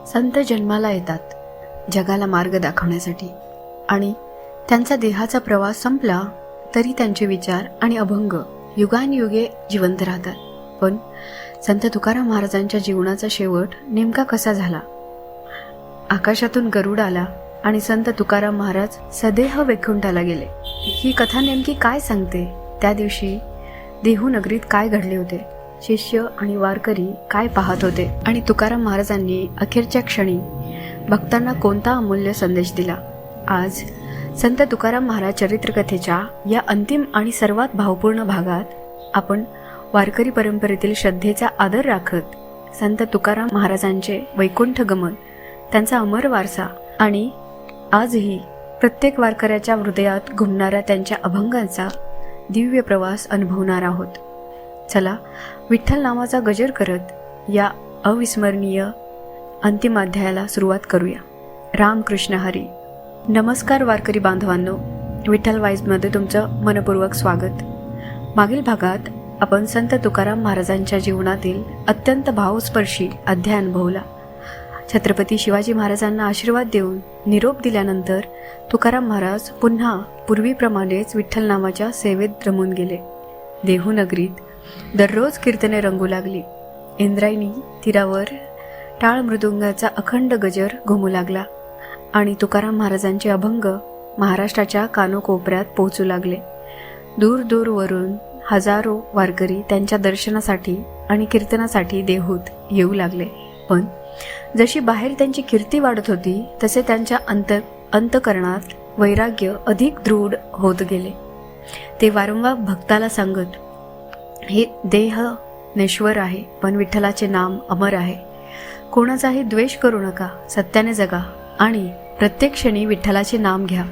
संत जन्माला येतात जगाला मार्ग दाखवण्यासाठी, आणि त्यांचा देहाचा प्रवास संपला तरी त्यांचे विचार आणि अभंग युगानयुगे जिवंत राहतात. पण संत तुकाराम महाराजांच्या जीवनाचा शेवट नेमका कसा झाला? आकाशातून गरुड आला आणि संत तुकाराम महाराज सदेह वैकुंठाला गेले. ही कथा नेमकी काय सांगते? त्या दिवशी देहू नगरीत काय घडले होते? शिष्य आणि वारकरी काय पाहत होते? आणि तुकाराम महाराजांनी अखेरच्या क्षणी भक्तांना कोणता अमूल्य संदेश दिला? आज संत तुकाराम महाराज चरित्रकथेच्या या अंतिम आणि सर्वात भावपूर्ण भागात आपण वारकरी परंपरेतील श्रद्धेचा आदर राखत संत तुकाराम महाराजांचे वैकुंठ गमन, त्यांचा अमर वारसा आणि आजही प्रत्येक वारकऱ्याच्या हृदयात घुमणाऱ्या त्यांच्या अभंगांचा दिव्य प्रवास अनुभवणार आहोत. चला, विठ्ठल नामाचा गजर करत या अविस्मरणीय अंतिम अध्यायाला सुरुवात करूया. रामकृष्ण हरी. नमस्कार वारकरी बांधवांनो, विठ्ठल वाईजमध्ये तुमचं मनपूर्वक स्वागत. मागील भागात आपण संत तुकाराम महाराजांच्या जीवनातील अत्यंत भावस्पर्शी अध्याय अनुभवला. छत्रपती शिवाजी महाराजांना आशीर्वाद देऊन निरोप दिल्यानंतर तुकाराम महाराज पुन्हा पूर्वीप्रमाणेच विठ्ठल नामाच्या सेवेत रमून गेले. देहू नगरीत दररोज कीर्तने रंगू लागली. इंद्रायणी तीरावर टाळ मृदुंगाचा अखंड गजर घुमू लागला आणि तुकाराम महाराजांचे अभंग महाराष्ट्राच्या कानोकोपऱ्यात पोहोचू लागले. दूर दूरवरून हजारो वारकरी त्यांच्या दर्शनासाठी आणि कीर्तनासाठी देहूत येऊ लागले. पण जशी बाहेर त्यांची कीर्ती वाढत होती तसे त्यांच्या अंतकरणात वैराग्य अधिक दृढ होत गेले. ते वारंवार भक्ताला सांगत, हे देह नश्वर आहे, पण विठ्ठलाचे नाम अमर आहे. कोणाचाही द्वेष करू नका, सत्याने जगा आणि प्रत्येक क्षणी विठ्ठलाचे नाम घ्या.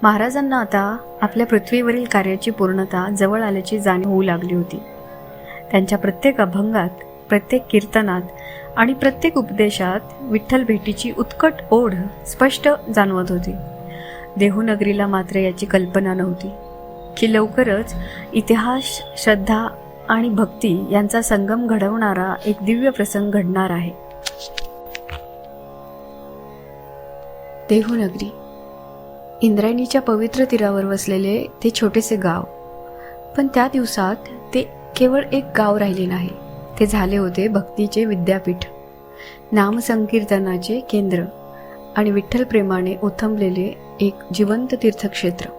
महाराजांना आता आपल्या पृथ्वीवरील कार्याची पूर्णता जवळ आल्याची जाणीव होऊ लागली होती. त्यांच्या प्रत्येक अभंगात, प्रत्येक कीर्तनात आणि प्रत्येक उपदेशात विठ्ठल भेटीची उत्कट ओढ स्पष्ट जाणवत होती. देहू नगरीला मात्र याची कल्पना नव्हती की लवकरच इतिहास, श्रद्धा आणि भक्ती यांचा संगम घडवणारा एक दिव्य प्रसंग घडणार आहे. देहू नगरी, इंद्रायणीच्या पवित्र तीरावर वसलेले ते छोटेसे गाव. पण त्या दिवसात ते केवळ एक गाव राहिले नाही, ते झाले होते भक्तीचे विद्यापीठ, नामसंकीर्तनाचे केंद्र आणि विठ्ठल प्रेमाने ओथंबलेले एक जिवंत तीर्थक्षेत्र.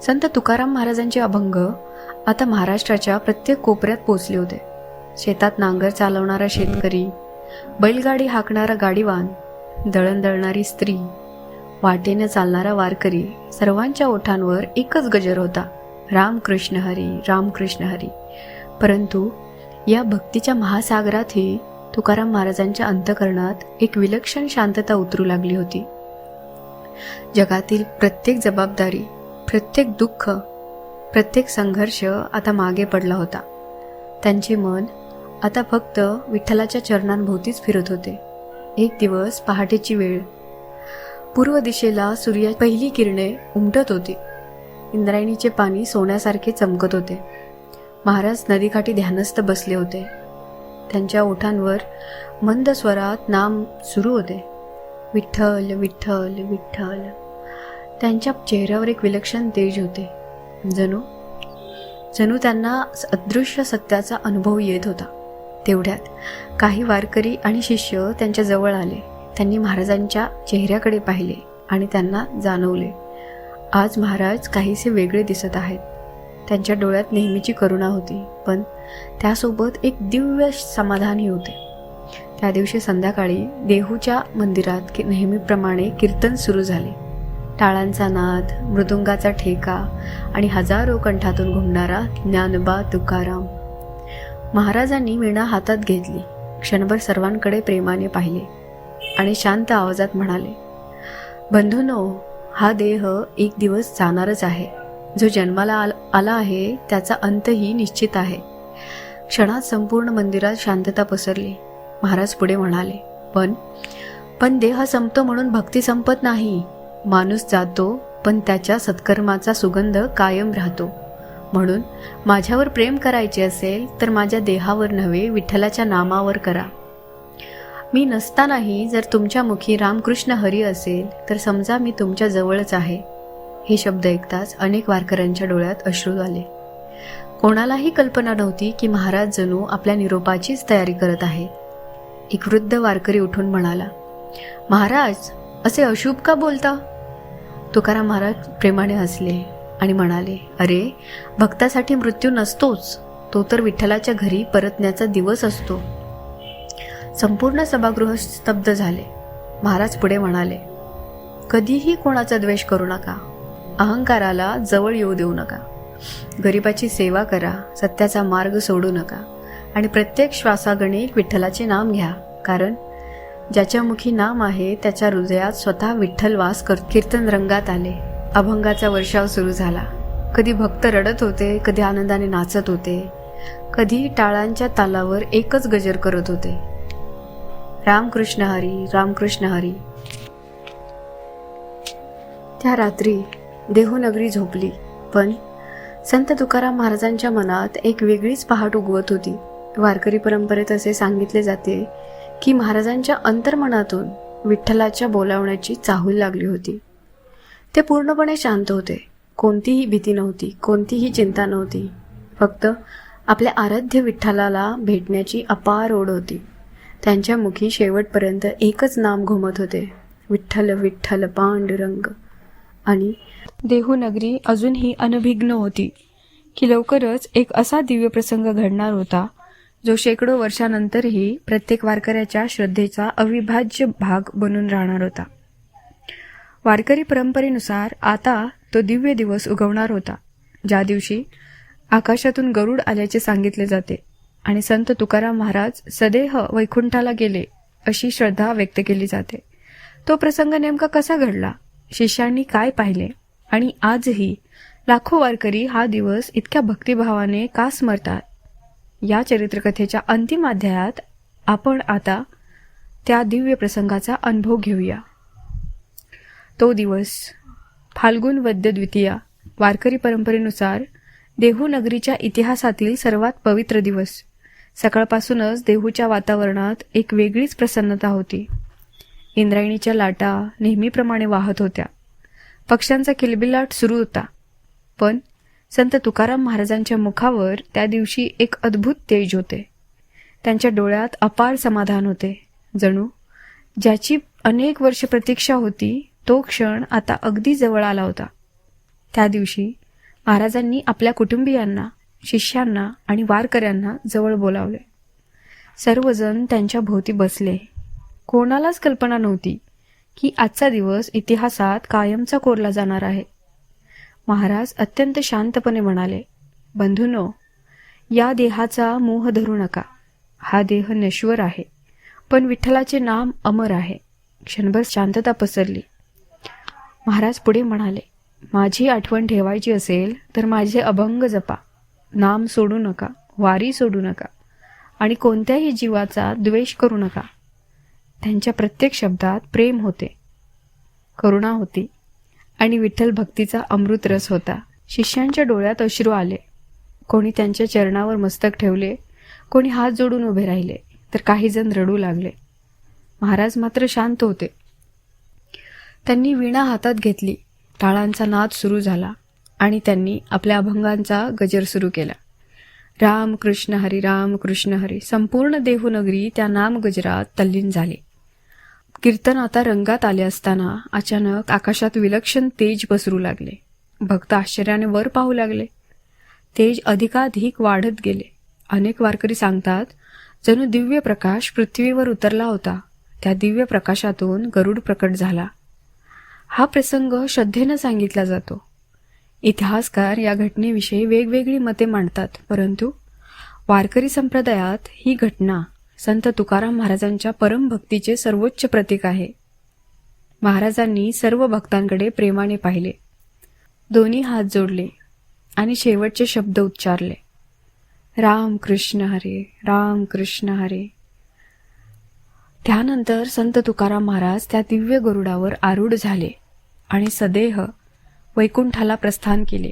संत तुकाराम महाराजांचे अभंग आता महाराष्ट्राच्या प्रत्येक कोपऱ्यात पोचले होते. शेतात नांगर चालवणारा शेतकरी, बैलगाडी हाकणारा गाडीवान, दळण दळणारी स्त्री, वाटेने चालणारा वारकरी, सर्वांच्या ओठांवर एकच गजर होता, रामकृष्ण हरी, रामकृष्ण हरी. परंतु या भक्तीच्या महासागरातही तुकाराम महाराजांच्या अंतःकरणात एक विलक्षण शांतता उतरू लागली होती. जगातील प्रत्येक जबाबदारी, प्रत्येक दुःख, प्रत्येक संघर्ष आता मागे पडला होता. त्यांचे मन आता फक्त विठ्ठलाच्या चरणांभोवतीच फिरत होते. एक दिवस पहाटेची वेळ. पूर्व दिशेला सूर्याची पहिली किरणे उमटत होती. इंद्रायणीचे पाणी सोन्यासारखे चमकत होते. महाराज नदीकाठी ध्यानस्थ बसले होते. त्यांच्या ओठांवर मंद स्वरात नाम सुरू होते, विठ्ठल विठ्ठल विठ्ठल. त्यांच्या चेहऱ्यावर एक विलक्षण तेज होते. जणू त्यांना अदृश्य सत्याचा अनुभव येत होता. तेवढ्यात काही वारकरी आणि शिष्य त्यांच्या जवळ आले. त्यांनी महाराजांच्या चेहऱ्याकडे पाहिले आणि त्यांना जाणवले, आज महाराज काहीसे वेगळे दिसत आहेत. त्यांच्या डोळ्यात नेहमीची करुणा होती, पण त्यासोबत एक दिव्य समाधानही होते. त्या दिवशी संध्याकाळी देहूच्या मंदिरात नेहमीप्रमाणे कीर्तन सुरू झाले. टाळांचा नाद, मृदुंगाचा ठेका आणि हजारो कंठातून घुमणारा ज्ञानोबा तुकाराम. महाराजांनी वीणा हातात घेतली, क्षणभर सर्वांकडे प्रेमाने पाहिले आणि शांत आवाजात म्हणाले, बंधूंनो, हा देह एक दिवस जाणारच आहे. जो जन्माला आला आहे त्याचा अंतही निश्चित आहे. क्षणात संपूर्ण मंदिरात शांतता पसरली. महाराज पुढे म्हणाले, पण देह संपतो म्हणून भक्ती संपत नाही. माणूस जातो, पण त्याच्या सत्कर्माचा सुगंध कायम राहतो. म्हणून माझ्यावर प्रेम करायचे असेल तर माझ्या देहावर नव्हे, विठ्ठलाच्या नामावर करा. मी नसतानाही जर तुमच्या मुखी रामकृष्ण हरी असेल तर समजा मी तुमच्या जवळच आहे. हे शब्द ऐकताच अनेक वारकऱ्यांच्या डोळ्यात अश्रू आले. कोणालाही कल्पना नव्हती की महाराज जणू आपल्या निरोपाचीच तयारी करत आहे. एक वृद्ध वारकरी उठून म्हणाला, महाराज असे अशुभ का बोलता? तुकाराम महाराज प्रेमाने हसले आणि म्हणाले, अरे, भक्तासाठी मृत्यू नसतोच, तो तर विठ्ठलाच्या घरी परतण्याचा दिवस असतो. संपूर्ण सभागृह स्तब्ध झाले. महाराज पुढे म्हणाले, कधीही कोणाचा द्वेष करू नका, अहंकाराला जवळ येऊ देऊ नका, गरिबाची सेवा करा, सत्याचा मार्ग सोडू नका आणि प्रत्येक श्वासागणिक विठ्ठलाचे नाम घ्या, कारण ज्याच्या मुखी नाम आहे त्याच्या हृदयात स्वतः विठ्ठल वास कीर्तन रंगात आले. अभंगाचा वर्षाव सुरू झाला. कधी भक्त रडत होते, कधी आनंदाने नाचत होते, कधी टाळांच्या तालावर एकच गजर करत होते, रामकृष्ण हरी, रामकृष्ण हरी. त्या रात्री देहूनगरी झोपली, पण संत तुकाराम महाराजांच्या मनात एक वेगळीच पहाट उगवत होती. वारकरी परंपरेत असे सांगितले जाते की महाराजांच्या अंतर्मनातून विठ्ठलाच्या बोलावण्याची चाहूल लागली होती. ते पूर्णपणे शांत होते. कोणतीही भीती नव्हती, कोणतीही चिंता नव्हती. फक्त आपल्या आराध्य विठ्ठलाला भेटण्याची अपार ओढ होती. त्यांच्या मुखी शेवटपर्यंत एकच नाम घुमत होते, विठ्ठल विठ्ठल पांडुरंग. आणि देहूनगरी अजूनही अनभिज्ञ होती की लवकरच एक असा दिव्य प्रसंग घडणार होता जो शेकडो वर्षानंतरही प्रत्येक वारकऱ्याच्या श्रद्धेचा अविभाज्य भाग बनून राहणार होता. वारकरी परंपरेनुसार आता तो दिव्य दिवस उगवणार होता, ज्या दिवशी आकाशातून गरुड आल्याचे सांगितले जाते आणि संत तुकाराम महाराज सदेह वैकुंठाला गेले अशी श्रद्धा व्यक्त केली जाते. तो प्रसंग नेमका कसा घडला, शिष्यांनी काय पाहिले आणि आजही लाखो वारकरी हा दिवस इतक्या भक्तिभावाने का स्मरतात, या चरित्रकथेच्या अंतिम अध्यायात आपण आता त्या दिव्य प्रसंगाचा अनुभव घेऊया. तो दिवस फाल्गुन वद्य द्वितीया, वारकरी परंपरेनुसार देहूनगरीच्या इतिहासातील सर्वात पवित्र दिवस. सकाळपासूनच देहूच्या वातावरणात एक वेगळीच प्रसन्नता होती. इंद्रायणीच्या लाटा नेहमीप्रमाणे वाहत होत्या. पक्ष्यांचा किलबिलाट सुरू होता. पण संत तुकाराम महाराजांच्या मुखावर त्या दिवशी एक अद्भुत तेज होते. त्यांच्या डोळ्यात अपार समाधान होते. जणू ज्याची अनेक वर्ष प्रतीक्षा होती तो क्षण आता अगदी जवळ आला होता. त्या दिवशी महाराजांनी आपल्या कुटुंबियांना, शिष्यांना आणि वारकऱ्यांना जवळ बोलावले. सर्वजण त्यांच्या भोवती बसले. कोणालाच कल्पना नव्हती की आजचा दिवस इतिहासात कायमचा कोरला जाणार आहे. महाराज अत्यंत शांतपणे म्हणाले, बंधूंनो, या देहाचा मोह धरू नका. हा देह नश्वर आहे, पण विठ्ठलाचे नाम अमर आहे. क्षणभर शांतता पसरली. महाराज पुढे म्हणाले, माझी आठवण ठेवायची असेल तर माझे अभंग जपा, नाम सोडू नका, वारी सोडू नका आणि कोणत्याही जीवाचा द्वेष करू नका. त्यांच्या प्रत्येक शब्दात प्रेम होते, करुणा होती आणि विठ्ठल भक्तीचा अमृत रस होता. शिष्यांच्या डोळ्यात अश्रू आले. कोणी त्यांच्या चरणावर मस्तक ठेवले, कोणी हात जोडून उभे राहिले, तर काही जण रडू लागले. महाराज मात्र शांत होते. त्यांनी वीणा हातात घेतली. टाळांचा नाद सुरू झाला आणि त्यांनी आपल्या अभंगांचा गजर सुरू केला. राम कृष्ण हरी, राम कृष्ण हरी. संपूर्ण देहूनगरी त्या नाम गजरात तल्लीन झाली. कीर्तन आता रंगात आले असताना अचानक आकाशात विलक्षण तेज पसरू लागले. भक्त आश्चर्याने वर पाहू लागले. तेज अधिकाधिक वाढत गेले. अनेक वारकरी सांगतात, जणू दिव्य प्रकाश पृथ्वीवर उतरला होता. त्या दिव्य प्रकाशातून गरुड प्रकट झाला. हा प्रसंग श्रद्धेनं सांगितला जातो. इतिहासकार या घटनेविषयी वेगवेगळी मते मांडतात, परंतु वारकरी संप्रदायात ही घटना संत तुकाराम महाराजांच्या परमभक्तीचे सर्वोच्च प्रतीक आहे. महाराजांनी सर्व भक्तांकडे प्रेमाने पाहिले, दोन्ही हात जोडले आणि शेवटचे शब्द उच्चारले, राम कृष्ण हरे, राम कृष्ण हरे. त्यानंतर संत तुकाराम महाराज त्या दिव्य गरुडावर आरूढ झाले आणि सदेह वैकुंठाला प्रस्थान केले.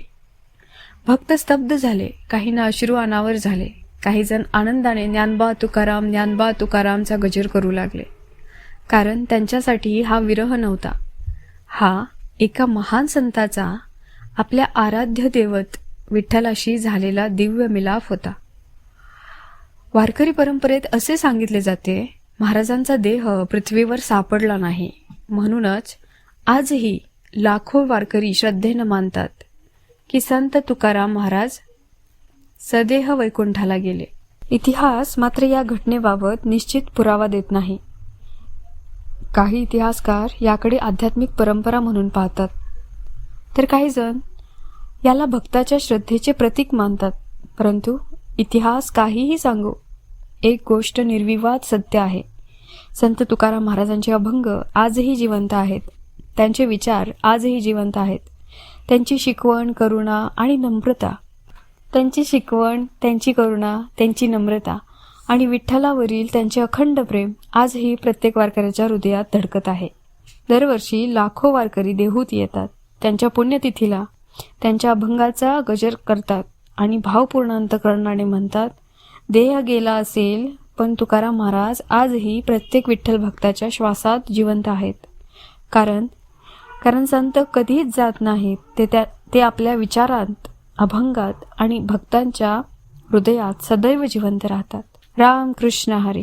भक्त स्तब्ध झाले. काहींना अश्रू अनावर झाले. काही जण आनंदाने ज्ञानबा तुकारामचा गजर करू लागले, कारण त्यांच्यासाठी हा विरह नव्हता, हा एका महान संताचा आपल्या आराध्य दैवत विठ्ठलाशी झालेला दिव्य मिलाफ होता. वारकरी परंपरेत असे सांगितले जाते, महाराजांचा देह पृथ्वीवर सापडला नाही, म्हणूनच आजही लाखो वारकरी श्रद्धेनं मानतात की संत तुकाराम महाराज सदेह वैकुंठाला गेले. इतिहास मात्र या घटनेबाबत निश्चित पुरावा देत नाही. काही इतिहासकार याकडे आध्यात्मिक परंपरा म्हणून पाहतात, तर काही जण याला भक्ताच्या श्रद्धेचे प्रतीक मानतात. परंतु इतिहास काहीही सांगो, एक गोष्ट निर्विवाद सत्य आहे, संत तुकाराम महाराजांचे अभंग आजही जिवंत आहेत, त्यांचे विचार आजही जिवंत आहेत. त्यांची शिकवण, करुणा आणि नम्रता आणि विठ्ठलावरील त्यांचे अखंड प्रेम आजही प्रत्येक वारकऱ्याच्या हृदयात धडकत आहे. दरवर्षी लाखो वारकरी देहूत येतात, त्यांच्या पुण्यतिथीला त्यांच्या अभंगाचा गजर करतात आणि भावपूर्ण अंतःकरणाने म्हणतात, देह गेला असेल पण तुकाराम महाराज आजही प्रत्येक विठ्ठल भक्ताच्या श्वासात जिवंत आहेत. कारण संत कधीच जात नाहीत, ते आपल्या विचारात, अभंगात आणि भक्तांच्या हृदयात सदैव जिवंत राहतात. राम कृष्ण हरी.